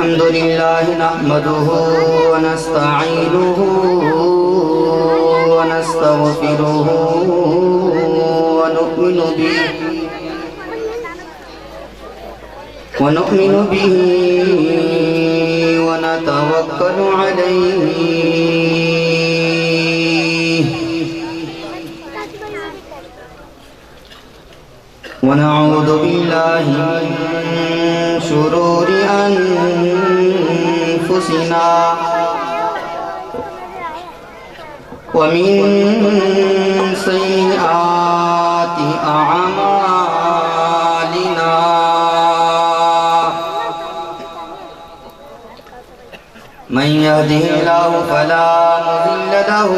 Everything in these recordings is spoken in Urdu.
الحمد لله نحمده ونستعينه ونستغفره ونؤمن به ونتوكل عليه ونعوذ بالله من شرور أنفسنا ومن سيئات أعمالنا من يهده الله فلا مضل له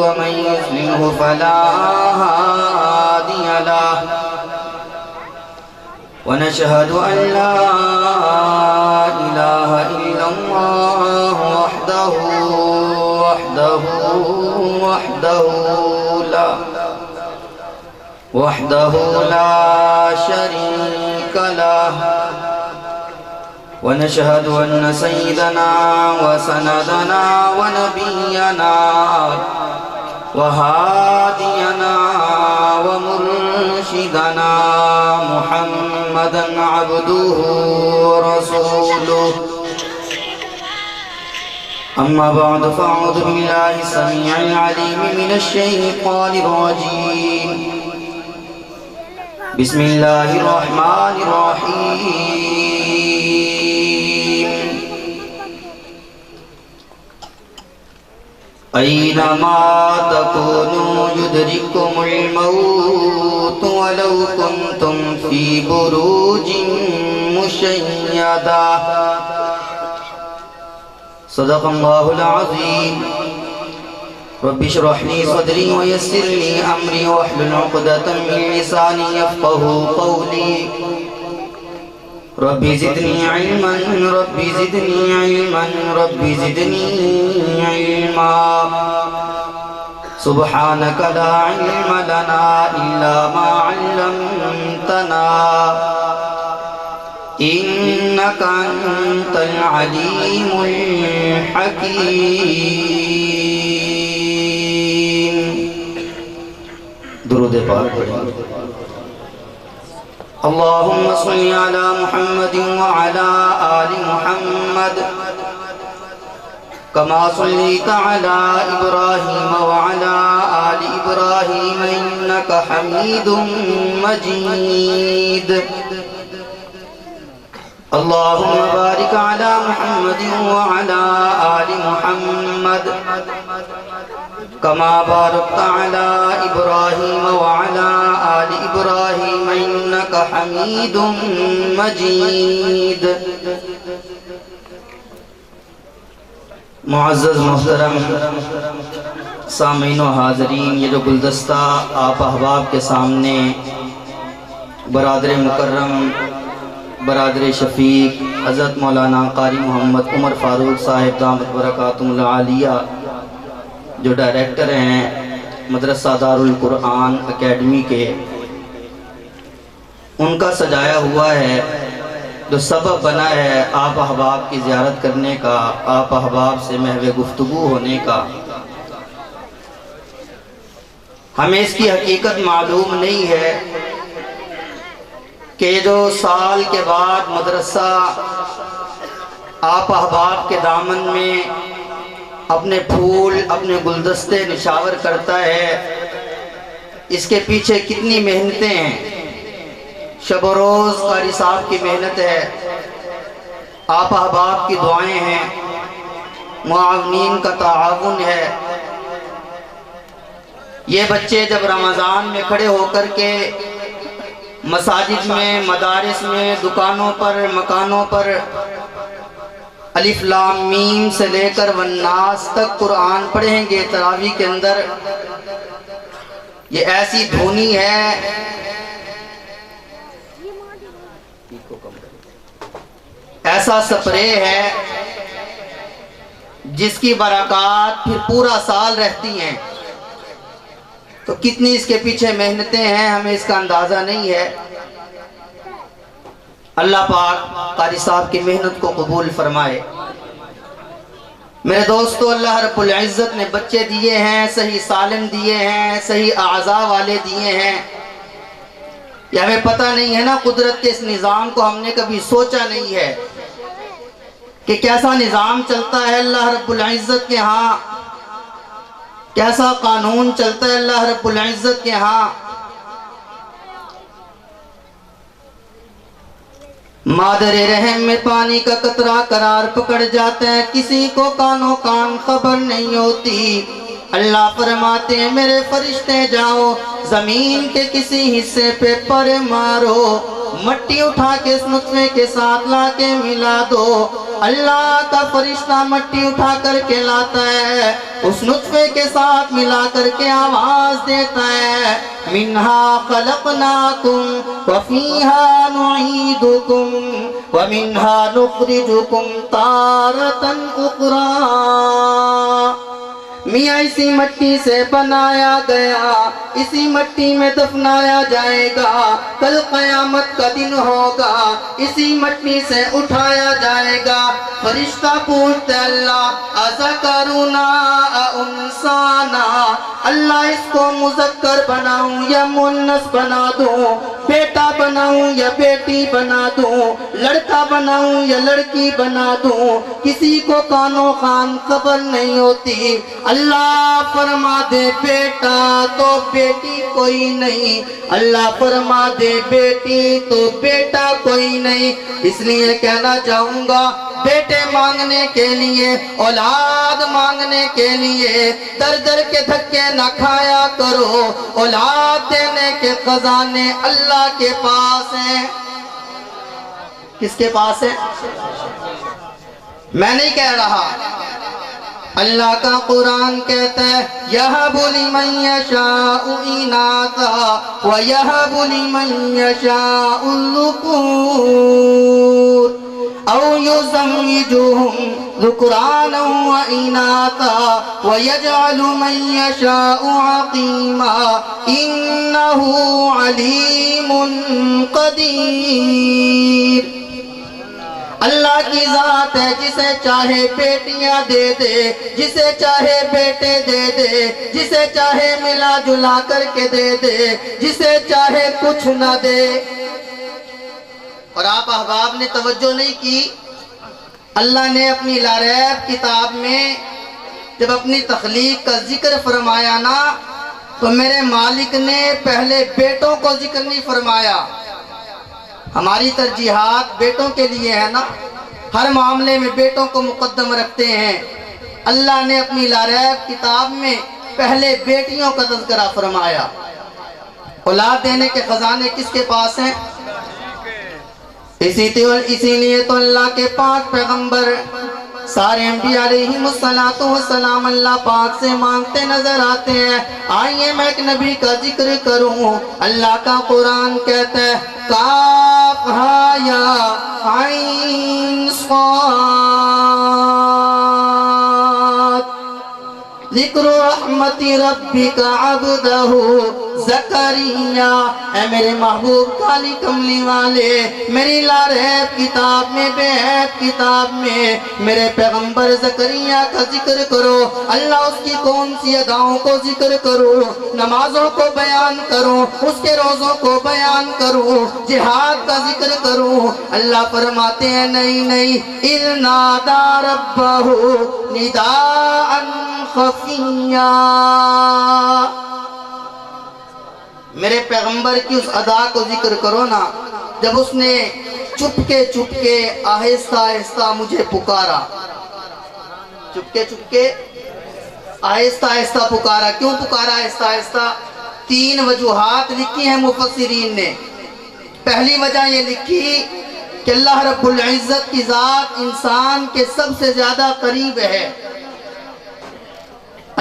ومن يضلله فلا هادي له ونشهد أن لا إله إلا الله وحده لا شريك له ونشهد أن سيدنا وسندنا ونبينا وهادينا ومرشدنا محمدا عبده ورسوله أما بعد فأعوذ بالله السميع العليم من الشيطان الرجيم بسم الله الرحمن الرحيم أينما تكونوا يدرككم الموت ولو كنتم في بروج مشيدة صدق الله العظيم رب اشرح لي صدري ويسر لي أمري واحلل عقدة من لساني يفقهوا قولي رب زدني علما رب زدني علما رب زدني علما سبحانك لا علم لنا إلا ما علمتنا إنك أنت العليم الحكيم درود پاک اللهم صل على محمد وعلى آل محمد كما صليت على إبراهيم وعلى آل إبراهيم إنك حميد مجيد اللهم بارك على محمد وعلى آل محمد كما باركت على إبراهيم وعلى آل إبراهيم إنك حميد مجيد معزز محترم سامعین و حاضرین، یہ جو گلدستہ آپ احباب کے سامنے برادر مکرم برادر شفیق حضرت مولانا قاری محمد عمر فاروق صاحب دامت برکاتہم العالیہ جو ڈائریکٹر ہیں مدرسہ دارالقرآن اکیڈمی کے، ان کا سجایا ہوا ہے، جو سبب بنا ہے آپ احباب کی زیارت کرنے کا، آپ احباب سے محو گفتگو ہونے کا۔ ہمیں اس کی حقیقت معلوم نہیں ہے کہ جو سال کے بعد مدرسہ آپ احباب کے دامن میں اپنے پھول اپنے گلدستے نشاور کرتا ہے، اس کے پیچھے کتنی محنتیں ہیں۔ شب و روز قاری صاحب کی محنت ہے، آپ احباب کی دعائیں ہیں، معاونین کا تعاون ہے۔ یہ بچے جب رمضان میں کھڑے ہو کر کے مساجد میں، مدارس میں، دکانوں پر، مکانوں پر الف لام میم سے لے کر والناس تک قرآن پڑھیں گے تراویح کے اندر، یہ ایسی دھونی ہے، ایسا سپرے ہے جس کی برکات پھر پورا سال رہتی ہیں۔ تو کتنی اس کے پیچھے محنتیں ہیں، ہمیں اس کا اندازہ نہیں ہے۔ اللہ پاک قاری صاحب کی محنت کو قبول فرمائے۔ میرے دوستو، اللہ رب العزت نے بچے دیے ہیں، صحیح سالم دیے ہیں، صحیح اعضاء والے دیے ہیں۔ یہ ہمیں پتہ نہیں ہے نا، قدرت کے اس نظام کو ہم نے کبھی سوچا نہیں ہے کہ کیسا نظام چلتا ہے اللہ رب العزت کے ہاں، کیسا قانون چلتا ہے اللہ رب العزت کے ہاں۔ مادر رحم میں پانی کا قطرہ قرار پکڑ جاتا ہے، کسی کو کانوں کان خبر نہیں ہوتی۔ اللہ فرماتے ہیں میرے فرشتے جاؤ زمین کے کسی حصے پہ پر مارو، مٹی اٹھا کے اس نطفے کے ساتھ لا کے ملا دو۔ اللہ کا فرشتہ مٹی اٹھا کر کے لاتا ہے، اس نطفے کے ساتھ ملا کر کے آواز دیتا ہے، منہا خلقناکم وفیہا نعیدکم ومنہا نخرجکم تارةً اخری۔ میاں اسی مٹی سے بنایا گیا، اسی مٹی میں دفنایا جائے گا، کل قیامت کا دن ہوگا، اسی مٹی سے اٹھایا جائے گا۔ فرشتہ پوچھتے اللہ اذکرنا انسانا، اللہ اس کو مذکر بناؤں یا مؤنث بنا دوں، بیٹا بناؤں یا بیٹی بنا دوں، لڑکا بناؤں یا لڑکی بنا دوں، کسی کو کانوں کان خبر نہیں ہوتی۔ اللہ فرما دے بیٹا تو بیٹی کوئی نہیں، اللہ فرما دے بیٹی تو بیٹا کوئی نہیں۔ اس لیے کہنا چاہوں گا، بیٹے مانگنے کے لیے، اولاد مانگنے کے لیے در در کے دھکے نہ کھایا کرو، اولاد دینے کے خزانے اللہ کے پاس ہیں۔ کس کے پاس ہے؟ میں نہیں کہہ رہا، اللہ کا قرآن کہتا ہے یَهَبُ لِمَن يَشَاءُ إِنَاثًا وَيَهَبُ لِمَن يَشَاءُ الذُّكُورَ أَوْ يُزَوِّجُهُمْ ذُكْرَانًا وَإِنَاثًا وَيَجْعَلُ مَن يَشَاءُ عَقِيمًا إِنَّهُ عَلِيمٌ قَدِيرٌ۔ اللہ کی ذات ہے، جسے چاہے بیٹیاں دے دے، جسے چاہے بیٹے دے دے، جسے چاہے ملا جلا کر کے دے دے، جسے چاہے کچھ نہ دے۔ اور آپ احباب نے توجہ نہیں کی، اللہ نے اپنی لا ریب کتاب میں جب اپنی تخلیق کا ذکر فرمایا نا، تو میرے مالک نے پہلے بیٹوں کو ذکر نہیں فرمایا۔ ہماری ترجیحات بیٹوں کے لیے ہے نا، ہر معاملے میں بیٹوں کو مقدم رکھتے ہیں۔ اللہ نے اپنی لا ریب کتاب میں پہلے بیٹیوں کا تذکرہ فرمایا۔ اولاد دینے کے خزانے کس کے پاس ہیں؟ اسی لیے تو اللہ کے پاک پیغمبر سارے انبیاء علیہم السلام اللہ پاک سے مانگتے نظر آتے ہیں۔ آئیے میں ایک نبی کا ذکر کروں۔ اللہ کا قرآن کہتا ہے کاف ہا یا عین صاد ذکر رحمت ربک عبدہ زکریا۔ اے میرے محبوب کالی کملی والے، میری لا ریب کتاب میں، بے عیب کتاب میں میرے پیغمبر زکریا کا ذکر کرو۔ اللہ اس کی کون سی اداؤں کو ذکر کرو، نمازوں کو بیان کرو، اس کے روزوں کو بیان کرو، جہاد کا ذکر کرو۔ اللہ فرماتے ہیں نہیں، اذ نادا ربہ نداء خفیہ۔ میرے پیغمبر کی اس ادا کو ذکر کرو نا، جب اس نے چپکے آہستہ آہستہ مجھے پکارا، چپکے آہستہ پکارا۔ کیوں پکارا آہستہ آہستہ؟ 3 وجوہات لکھی ہیں مفسرین نے۔ پہلی وجہ یہ لکھی کہ اللہ رب العزت کی ذات انسان کے سب سے زیادہ قریب ہے۔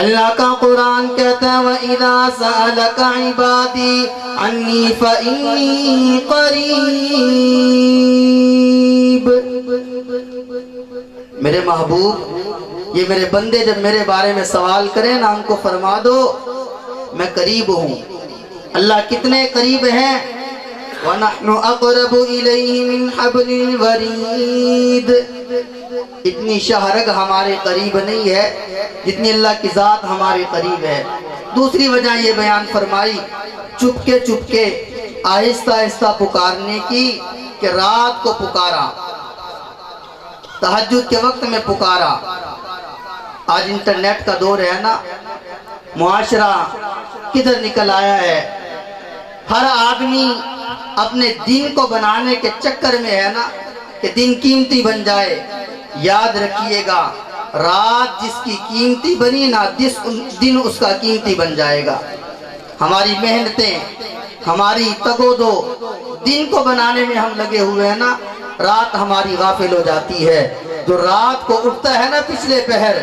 اللہ کا قرآن کہتا ہے وَإِذَا سَأَلَكَ عِبَادِي عَنِّي فَإِنِّي قَرِيبٌ۔ میرے محبوب، یہ میرے بندے جب میرے بارے میں سوال کریں نا، ان کو فرما دو میں قریب ہوں۔ اللہ کتنے قریب ہیں؟ وَنَحْنُ أَقْرَبُ إِلَيْهِ مِنْ حَبْلِ الْوَرِيدِ۔ اتنی شہرگ ہمارے قریب نہیں ہے جتنی اللہ کی ذات ہمارے قریب ہے۔ دوسری وجہ یہ بیان فرمائی چپ کے آہستہ آہستہ پکارنے کی کہ رات کو پکارا، تہجد کے وقت میں پکارا۔ آج انٹرنیٹ کا دور ہے نا، معاشرہ کدھر نکل آیا ہے، ہر آدمی اپنے دین کو بنانے کے چکر میں ہے نا کہ دن قیمتی بن جائے۔ یاد رکھیے گا رات جس کی قیمتی بنی نا دن اس کا قیمتی بن جائے گا۔ ہماری محنتیں، ہماری تگودو دن کو بنانے میں ہم لگے ہوئے ہیں نا، رات ہماری غافل ہو جاتی ہے۔ جو رات کو اٹھتا ہے نا پچھلے پہر،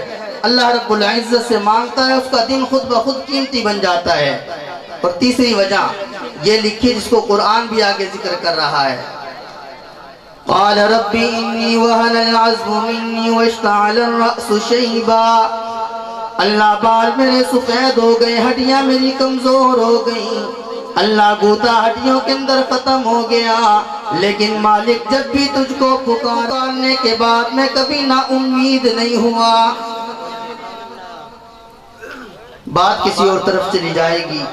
اللہ رب العزت سے مانگتا ہے، اس کا دن خود بخود قیمتی بن جاتا ہے۔ اور تیسری وجہ یہ لکھی جس کو قرآن بھی آگے ذکر کر رہا ہے، قال رب انی وہن العظم منی واشتعل الرأس شیبا۔ اللہ بال میرے سفید ہو گئے، ہڈیاں میری کمزور ہو گئیں، اللہ گوتا ہڈیوں کے اندر ختم ہو گیا، لیکن مالک جب بھی تجھ کو پکارنے کے بعد میں کبھی نا امید نہیں ہوا۔ بات کسی اور طرف چلی جائے گی۔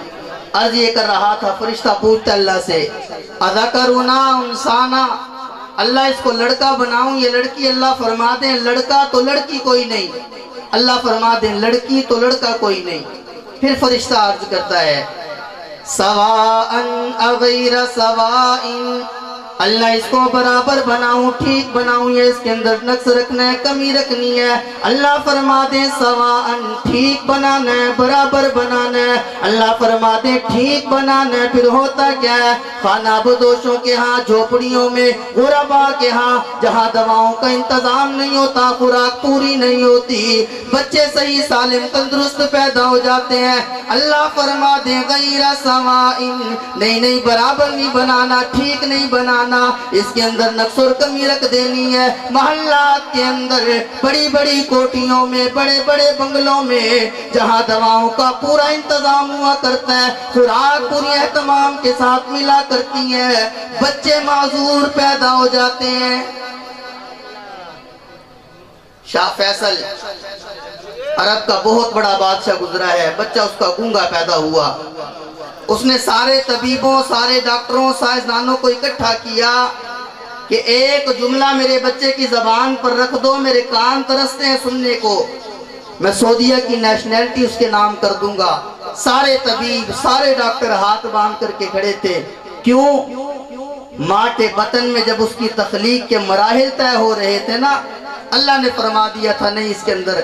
عرض یہ کر رہا تھا، فرشتہ پوچھتا اللہ سے اذکرنا انسانا، اللہ اس کو لڑکا بناؤں یا لڑکی؟ اللہ فرما دیں لڑکا تو لڑکی کوئی نہیں، اللہ فرما دیں لڑکی تو لڑکا کوئی نہیں۔ پھر فرشتہ عرض کرتا ہے سواء اغیر سواء، اللہ اس کو برابر بناؤں، ٹھیک بناؤں یا اس کے اندر نقص رکھنا ہے، کمی رکھنی ہے؟ اللہ فرما دے سواء، ٹھیک بنانا ہے، برابر بنانا ہے۔ اللہ فرما دے ٹھیک بنانا ہے۔ پھر ہوتا کیا ہے؟ خانہ بدوشوں کے ہاں، جھوپڑیوں میں، غربا کے ہاں، جہاں دواؤں کا انتظام نہیں ہوتا، خوراک پوری نہیں ہوتی، بچے صحیح سالم تندرست پیدا ہو جاتے ہیں، اللہ فرما دے غیر سواء، نہیں برابر نہیں بنانا، ٹھیک نہیں بنانا، اس کے اندر نقص اور کمی رکھ دینی ہے۔ محلات کے اندر، بڑی بڑی کوٹھیوں میں، بڑے بڑے بنگلوں میں، جہاں دواؤں کا پورا انتظام ہوا کرتا ہے، خوراک پوری اہتمام کے ساتھ ملا کرتی ہے، بچے معذور پیدا ہو جاتے ہیں۔ شاہ فیصل عرب کا بہت بڑا بادشاہ گزرا ہے، بچہ اس کا گونگا پیدا ہوا۔ اس نے سارے طبیبوں، سارے ڈاکٹروں، سائنسدانوں کو اکٹھا کیا کہ ایک جملہ میرے بچے کی زبان پر رکھ دو، میرے کان ترستے ہیں سننے کو، میں سعودیہ کی نیشنلٹی اس کے نام کر دوں گا۔ سارے طبیب، سارے ڈاکٹر ہاتھ باندھ کر کے کھڑے تھے۔ کیوں؟ ماں کے بطن میں جب اس کی تخلیق کے مراحل طے ہو رہے تھے نا، اللہ نے فرما دیا تھا نہیں اس کے اندر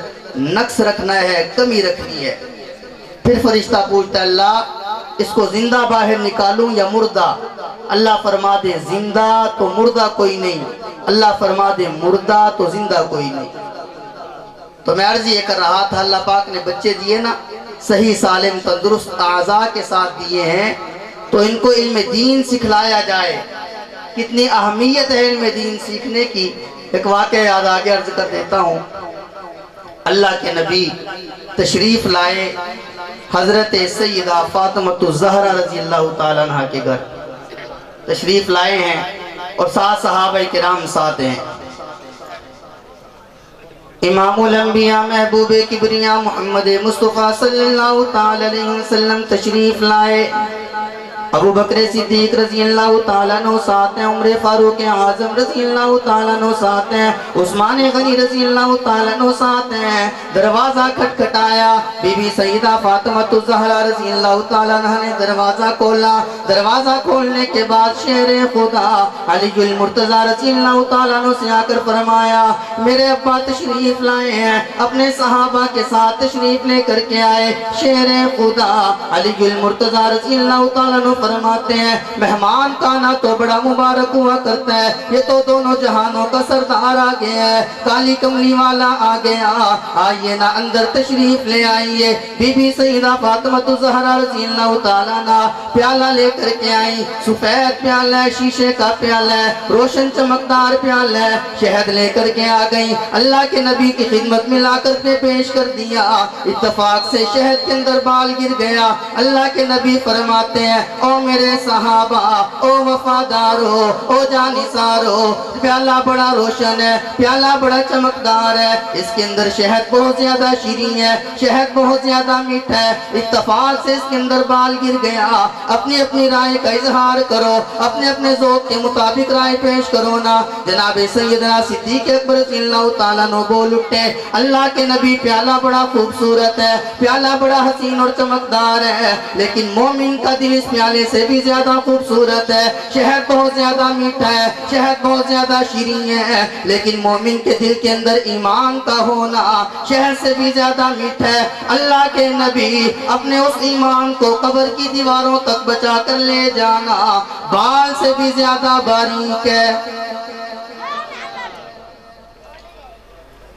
نقص رکھنا ہے، کمی رکھنی ہے۔ پھر فرشتہ پوچھتا اللہ اس کو زندہ باہر نکالوں یا مردہ؟ اللہ فرما دے زندہ تو مردہ کوئی نہیں، اللہ فرما دے مردہ تو زندہ کوئی نہیں۔ تو میں عرض یہ کر رہا تھا، اللہ پاک نے بچے دیے نا، صحیح سالم تندرست اعضاء کے ساتھ دیے ہیں، تو ان کو علم دین سکھلایا جائے۔ کتنی اہمیت ہے علم دین سیکھنے کی۔ ایک واقعہ یاد آگے عرض کر دیتا ہوں۔ اللہ کے نبی تشریف لائے حضرت سیدہ فاطمہ الزہرا رضی اللہ تعالیٰ عنہ کے گھر تشریف لائے ہیں، اور ساتھ صحابہ کرام ساتھ ہیں۔ امام الانبیاء محبوب کبریاء محمد مصطفیٰ صلی اللہ تعالیٰ علیہ وسلم تشریف لائے۔ ابو بکر صدیق رضی اللہ تعالیٰ عنہ ساتھ ہیں، عمر فاروق اعظم رضی اللہ تعالیٰ عنہ ساتھ ہیں، عثمان غنی رضی اللہ تعالیٰ عنہ ساتھ ہیں۔ دروازہ کھٹکھٹایا، بی بی سیدہ فاطمہ الزہرا رضی اللہ تعالیٰ عنہ نے دروازہ کھولا۔ دروازہ کھولنے کے بعد شیر خدا علی المرتضیٰ رضی اللہ تعالیٰ عنہ سے آ کر فرمایا میرے ابا تشریف لائے ہیں، اپنے صحابہ کے ساتھ تشریف لے کر کے آئے۔ شیر خدا علی المرتضیٰ رضی اللہ تعالیٰ عنہ فرماتے ہیں مہمان کا نا تو بڑا مبارک ہوا کرتا ہے، یہ تو دونوں جہانوں کا سردار آ گیا ہے، کالی کملی والا آ گیا، آئیے نا اندر تشریف لے آئیے۔ بی بی سیدہ فاطمہ الزہرا رضی اللہ تعالیٰ عنہ پیالہ لے کر کے آئیں، سفید پیالہ ہے، شیشے کا پیالہ ہے، روشن چمکدار پیالہ ہے، شہد لے کر کے آ گئیں، اللہ کے نبی کی خدمت میں لا کر کے پیش کر دیا۔ اتفاق سے شہد کے اندر بال گر گیا۔ اللہ کے نبی فرماتے ہیں او میرے صحابہ، او وفادارو، او جانثارو، پیالہ بڑا روشن ہے، پیالہ بڑا چمکدار ہے، اس کے اندر شہد بہت زیادہ شیریں ہے، شہد بہت زیادہ میٹھا ہے، اتفاق سے اس کے اندر بال گر گیا، اپنی اپنی رائے کا اظہار کرو، اپنے اپنے ذوق کے مطابق رائے پیش کرو نا۔ جناب سیدنا صدیق اکبر رضی اللہ تعالیٰ عنہ بول اٹھے، اللہ کے نبی پیالہ بڑا خوبصورت ہے، پیالہ بڑا حسین اور چمکدار ہے، لیکن مومن کا دل اس پیالے سے بھی زیادہ خوبصورت ہے، شہد بہت زیادہ میٹھا ہے، شہد بہت زیادہ شیریں ہے، لیکن مومن کے دل کے اندر ایمان کا ہونا شہد سے بھی زیادہ میٹھا ہے۔ اللہ کے نبی اپنے اس ایمان کو قبر کی دیواروں تک بچا کر لے جانا بال سے بھی زیادہ باریک ہے۔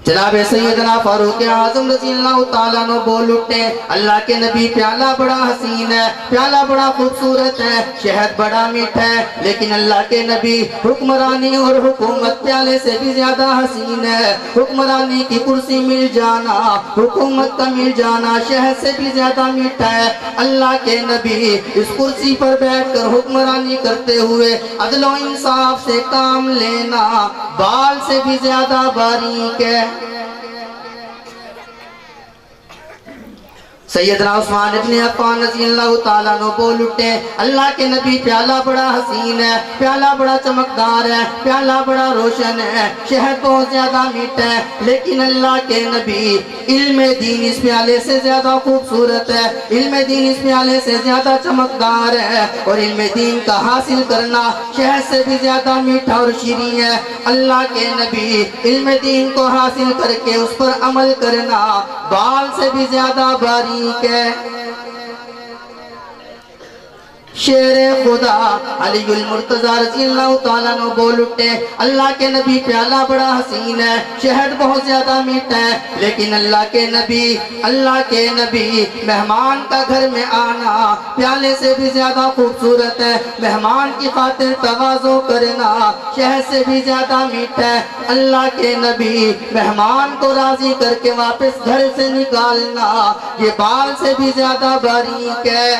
جناب سیدنا فاروق اعظم رضی اللہ تعالیٰ عنہ بول اٹھے، اللہ کے نبی پیالہ بڑا حسین ہے، پیالہ بڑا خوبصورت ہے، شہد بڑا میٹھا ہے، لیکن اللہ کے نبی حکمرانی اور حکومت پیالے سے بھی زیادہ حسین ہے۔ حکمرانی کی کرسی مل جانا، حکومت کا مل جانا شہد سے بھی زیادہ میٹھا ہے۔ اللہ کے نبی اس کرسی پر بیٹھ کر حکمرانی کرتے ہوئے عدل و انصاف سے کام لینا بال سے بھی زیادہ باریک ہے۔ سیدنا عثمان ابن عفان رضی اللہ تعالیٰ عنہ بول اٹھے، اللہ کے نبی پیالہ بڑا حسین ہے، پیالہ بڑا چمکدار ہے، پیالہ بڑا روشن ہے، شہد بہت زیادہ میٹھا ہے، لیکن اللہ کے نبی علم دین اس پیالے سے زیادہ خوبصورت ہے، علم دین اس پیالے سے زیادہ چمکدار ہے، اور علم دین کا حاصل کرنا شہد سے بھی زیادہ میٹھا اور شیریں ہے۔ اللہ کے نبی علم دین کو حاصل کر کے اس پر عمل کرنا بال سے بھی زیادہ باریک ہے۔ شیر خدا علی المرتضی رضی اللہ تعالیٰ عنہ بول اٹھے، اللہ کے نبی پیالہ بڑا حسین ہے، شہد بہت زیادہ میٹھا ہے، لیکن اللہ کے نبی مہمان کا گھر میں آنا پیالے سے بھی زیادہ خوبصورت ہے، مہمان کی خاطر تواضع کرنا شہد سے بھی زیادہ میٹھا ہے۔ اللہ کے نبی مہمان کو راضی کر کے واپس گھر سے نکالنا یہ بال سے بھی زیادہ باریک ہے۔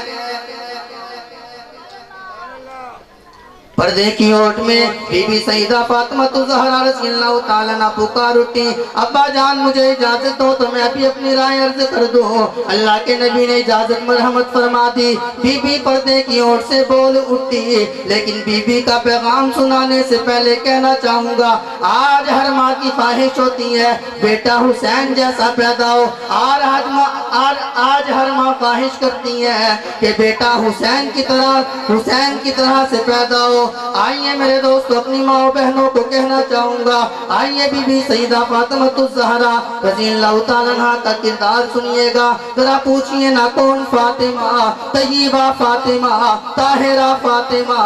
پردے کی اوٹ میں بی بی سیدہ فاطمہ الزہرا رضی اللہ تعالیٰ عنہ پکار اٹھی، ابا جان مجھے اجازت دو تو میں ابھی اپنی رائے عرض کر دوں۔ اللہ کے نبی نے اجازت مرحمت فرما دی۔ بی بی پردے کی اوٹ سے بول اٹھی، لیکن بی بی کا پیغام سنانے سے پہلے کہنا چاہوں گا، آج ہر ماں کی خواہش ہوتی ہے بیٹا حسین جیسا پیدا ہو، آج ہر ماں خواہش کرتی ہے کہ بیٹا حسین کی طرح سے پیدا ہو۔ آئیے میرے دوستو اپنی ماں و بہنوں کو کہنا چاہوں گا، آئیے بی بی سیدہ فاطمہ الزہرا رضی اللہ تعالیٰ عنہ کا کردار سنیے گا، ذرا پوچھئے نا کون فاطمہ، طیبہ فاطمہ، طاہرہ فاطمہ،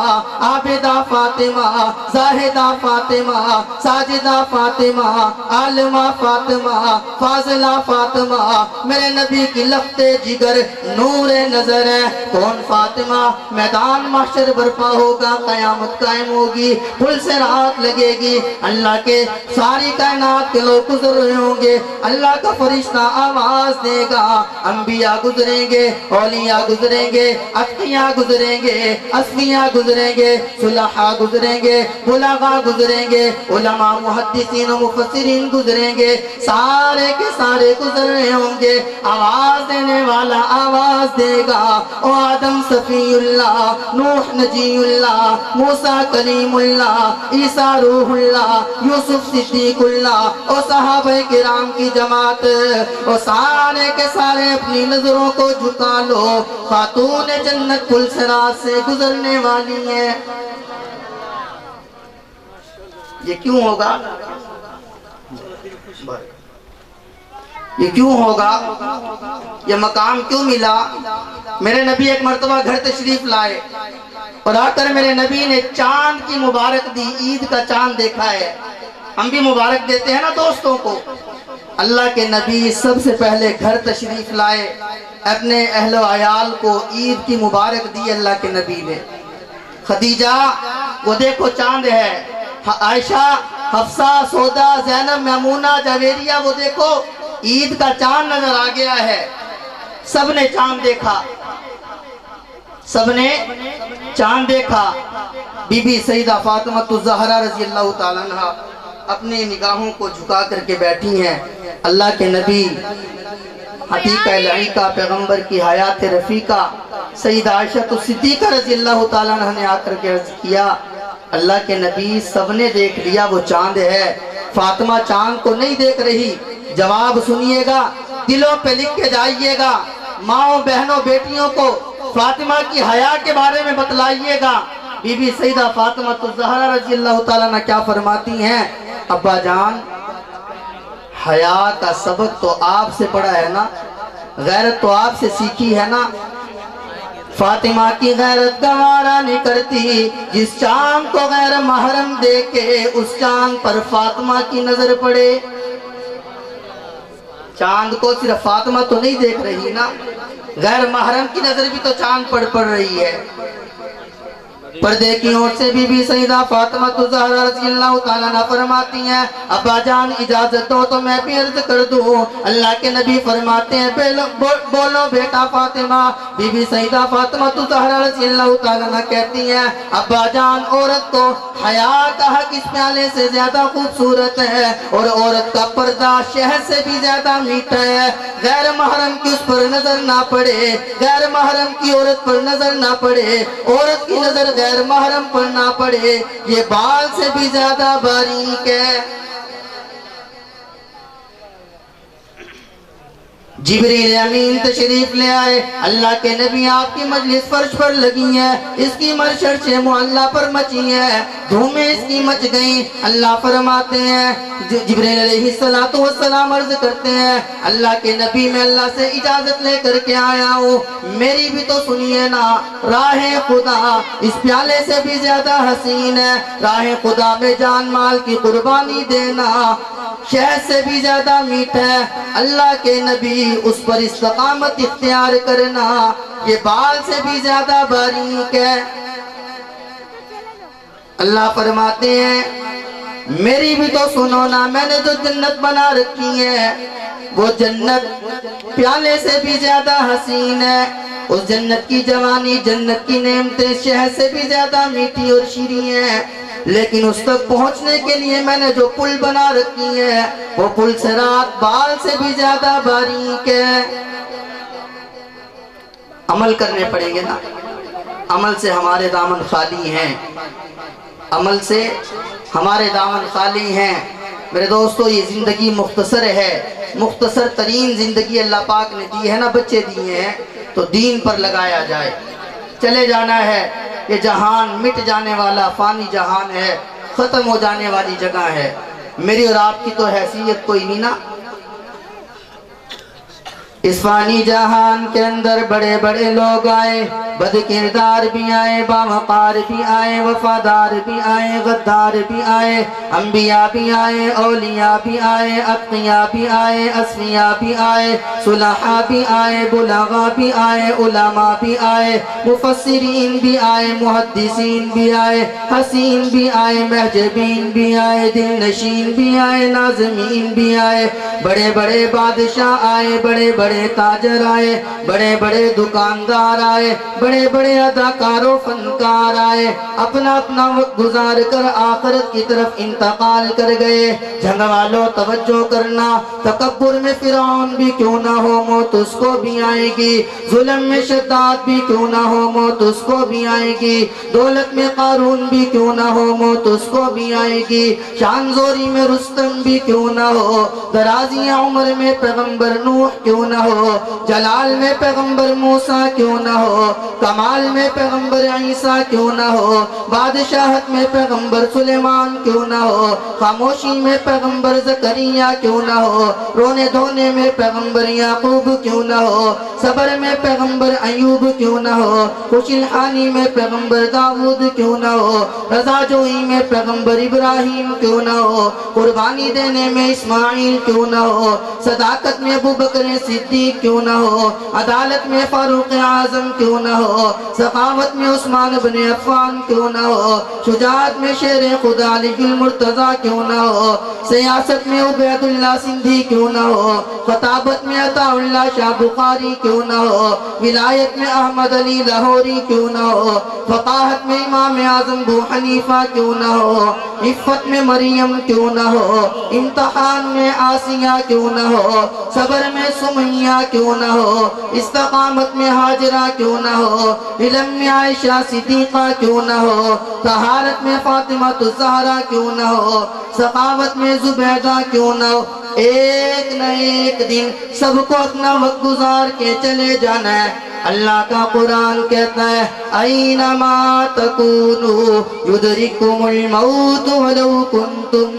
عابدہ فاطمہ، زاہدہ فاطمہ، ساجدہ فاطمہ، عالمہ فاطمہ، فاضلہ فاطمہ، میرے نبی کی لخت جگر نور نظر ہے۔ کون فاطمہ؟ میدان محشر برپا ہوگا، قیامت قائم ہوگی، پل سے رات لگے گی، اللہ کے ساری کائنات کے لوگ گزر رہے ہوں گے، اللہ کا فرشتہ آواز دے گا، انبیاء گزریں گے، اولیاء گزریں گے، اتقیاء گزریں گے، اصفیاء گزریں گے، صلحاء گزریں گے، بلغاء گزریں گے، علماء محدثین و مفسرین گزریں گے، سارے کے سارے گزر رہے ہوں گے۔ آواز دینے والا آواز دے گا، او آدم صفی اللہ، نوح نجی اللہ، موسیٰ کلیم اللہ، عیسیٰ روح اللہ، یوسف صدیق اللہ، او صحابہ کرام کی جماعت، او سارے کے سارے اپنی نظروں کو جھکا لو، خاتون جنت پل صراط سے گزرنے والی ہے۔ یہ کیوں ہوگا؟ یہ مقام کیوں ملا؟ میرے نبی ایک مرتبہ گھر تشریف لائے اور آ کر میرے نبی نے چاند کی مبارک دی، عید کا چاند دیکھا ہے، ہم بھی مبارک دیتے ہیں نا دوستوں کو۔ اللہ کے نبی سب سے پہلے گھر تشریف لائے، اپنے اہل و عیال کو عید کی مبارک دی اللہ کے نبی نے۔ خدیجہ وہ دیکھو چاند ہے، عائشہ، حفصہ، سودا، زینب، میمونہ، جویریہ وہ دیکھو عید کا چاند نظر آ گیا ہے، سب نے چاند دیکھا۔ سب نے چاند دیکھا. بی بی سیدہ فاطمہ الزہرا رضی اللہ تعالیٰ عنہ اپنی نگاہوں کو جھکا کر کے بیٹھی ہیں. اللہ کے نبی حقیقہ لعیقہ پیغمبر کی حیات رفیقہ سیدہ عائشہ صدیقہ رضی اللہ تعالیٰ عنہ نے آ کر کے عرض کیا اللہ کے نبی سب نے دیکھ لیا وہ چاند ہے، فاطمہ چاند کو نہیں دیکھ رہی. جواب سنیے گا، دلوں پہ لکھ کے جائیے گا، ماؤں بہنوں بیٹیوں کو فاطمہ کی حیا کے بارے میں بتلائیے گا. بی بی سیدہ فاطمہ الزہرا رضی اللہ تعالیٰ عنہ کیا فرماتی ہیں؟ ابا جان حیا کا سبق تو آپ سے پڑھا ہے نا، غیرت تو آپ سے سیکھی ہے نا. فاطمہ کی غیرت گوارا نہیں کرتی، جس چاند کو غیر محرم دیکھے اس چاند پر فاطمہ کی نظر پڑے. چاند کو صرف فاطمہ تو نہیں دیکھ رہی نا، غیر محرم کی نظر بھی تو چاند پر پڑ رہی ہے. پردے کی اور سے بی بی سیدہ فاطمہ الزہرا رضی اللہ تعالیٰ عنہ فرماتی ہیں ابا جان اجازت دو تو میں بھی عرض کر دوں. اللہ کے نبی فرماتے ہیں بولو بیٹا فاطمہ. بی بی سیدہ فاطمہ الزہرا رضی اللہ تعالیٰ عنہ کہتی ہیں ابا جان عورت کو حیا کا حق اس پیالے سے زیادہ خوبصورت ہے اور عورت کا پردہ شہد سے بھی زیادہ میٹھا ہے. غیر محرم کی اس پر نظر نہ پڑے، غیر محرم کی عورت پر نظر نہ پڑے، عورت کی نظر غیر محرم پر نہ پڑے، یہ بال سے بھی زیادہ باریک ہے. جبریل امین تشریف لے آئے. اللہ کے نبی آپ کی مجلس فرش پر لگی ہے، اس کی مرشرش معلّہ پر مچی ہے، دھومیں اس کی مچ گئیں. اللہ فرماتے ہیں جبریل علیہ السلام عرض کرتے ہیں اللہ کے نبی میں اللہ سے اجازت لے کر کے آیا ہوں، میری بھی تو سنیے نا. راہ خدا اس پیالے سے بھی زیادہ حسین ہے، راہ خدا میں جان مال کی قربانی دینا شہد سے بھی زیادہ میٹھا ہے. اللہ کے نبی اس پر استقامت اختیار کرنا یہ بال سے بھی زیادہ باریک ہے. اللہ فرماتے ہیں میری بھی تو سنو نا، میں نے جو جنت بنا رکھی ہے وہ جنت پیالے سے بھی زیادہ حسین ہے. اس جنت کی جوانی، جنت کی نعمتیں شہد سے بھی زیادہ میٹھی اور شیریں ہیں، لیکن اس تک پہنچنے کے لیے میں نے جو پل بنا رکھی ہے وہ پل صراط بال سے بھی زیادہ باریک ہے. عمل کرنے پڑیں گے نا، عمل سے ہمارے دامن خالی ہیں، عمل سے ہمارے دامن خالی ہیں. میرے دوستو یہ زندگی مختصر ہے، مختصر ترین زندگی اللہ پاک نے دی ہے نا، بچے دیے ہیں تو دین پر لگایا جائے. چلے جانا ہے، یہ جہان مٹ جانے والا فانی جہان ہے، ختم ہو جانے والی جگہ ہے. میری اور آپ کی تو حیثیت کوئی نہیں نا. اس فانی جہان کے اندر بڑے بڑے لوگ آئے، بد کردار بھی آئے، باوقار بھی آئے، وفادار بھی آئے، غدار بھی آئے، انبیاء بھی آئے، اولیاء بھی آئے، اتقیاء بھی آئے، اصفیاء بھی آئے، صلحاء بھی آئے، بلغاء بھی آئے، علماء بھی آئے، مفسرین بھی آئے، محدثین بھی آئے، حسین بھی آئے، محجبین بھی آئے، دل نشین بھی آئے، ناظمین بھی آئے. بڑے بڑے بادشاہ آئے، بڑے بڑے تاجر آئے، بڑے بڑے دکاندار آئے، بڑے بڑے اداکار و فنکار آئے، اپنا اپنا وقت گزار کر آخرت کی طرف انتقال کر گئے. جھنگ والوں توجہ کرنا، تکبر میں فرعون بھی کیوں نہ ہو موت اس کو بھی آئے گی، ظلم میں شداد بھی کیوں نہ ہو موت اس کو بھی آئے گی، دولت میں قارون بھی کیوں نہ ہو موت اس کو بھی آئے گی، شان زوری میں رستم بھی کیوں نہ ہو، درازی عمر میں پیغمبر نوح کیوں نہ ہو، جلال میں پیغمبر موسیٰ کیوں نہ ہو، کمال میں پیغمبر عیسیٰ کیوں نہ ہو، بادشاہت میں پیغمبر سلیمان کیوں نہ ہو، خاموشی میں پیغمبر زکریا کیوں نہ ہو، رونے دھونے میں پیغمبر یعقوب کیوں نہ ہو، صبر میں پیغمبر ایوب کیوں نہ ہو، خوش الحانی میں پیغمبر داؤد کیوں نہ ہو، رضا جوئی میں پیغمبر ابراہیم کیوں نہ ہو، قربانی دینے میں اسماعیل کیوں نہ ہو، صداقت میں ابو بکر صدیق کیوں نہ ہو، عدالت میں فاروق اعظم کیوں نہ ہو، سخاوت میں عثمان بن عفان کیوں نہ ہو، شجاعت میں شیر خدا علی المرتضیٰ کیوں نہ ہو، سیاست میں عبید اللہ سندھی کیوں نہ ہو، خطابت میں عطا اللہ شاہ بخاری کیوں نہ ہو، ولایت میں احمد علی لاہوری کیوں نہ ہو، فقاہت میں امام اعظم ابو حنیفہ کیوں نہ ہو، عفت میں مریم کیوں نہ ہو، امتحان میں آسیہ کیوں نہ ہو، صبر میں سمیہ کیوں نہ ہو، استقامت میں حاجرہ کیوں نہ ہو، علم میں عائشہ صدیقہ کیوں نہ ہو، طہارت میں فاطمہ الزہرا کیوں نہ ہو، سخاوت میں زبیدہ کیوں نہ ہو۔ ایک نہ ایک دن سب کو اپنا وقت گزار کے چلے جانا ہے۔ اللہ کا قرآن کہتا ہے اینما تکونوا یدرککم الموت ولو کنتم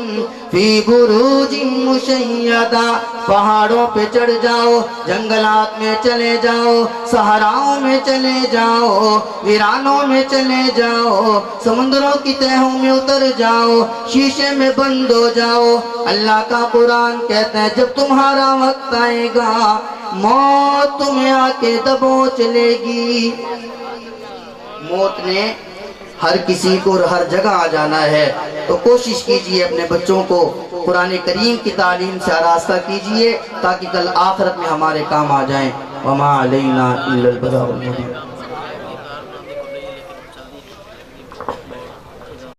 فی بروج مشیدہ، پہاڑوں پہ چڑھ جاؤ، جنگلات میں چلے جاؤ، صحراؤں میں چلے جاؤ، ویرانوں میں چلے جاؤ، سمندروں کی تہوں میں اتر جاؤ، شیشے میں بند ہو جاؤ۔ اللہ کا قرآن کہتا ہے جب تمہارا وقت آئے گا موت تمہیں آ کے دبوچ لے گی۔ موت نے ہر کسی کو ہر جگہ آ جانا ہے، تو کوشش کیجئے اپنے بچوں کو قرآن کریم کی تعلیم سے آراستہ کیجئے تاکہ کل آخرت میں ہمارے کام آ جائیں۔ وما علینا الا البلاغ المبین۔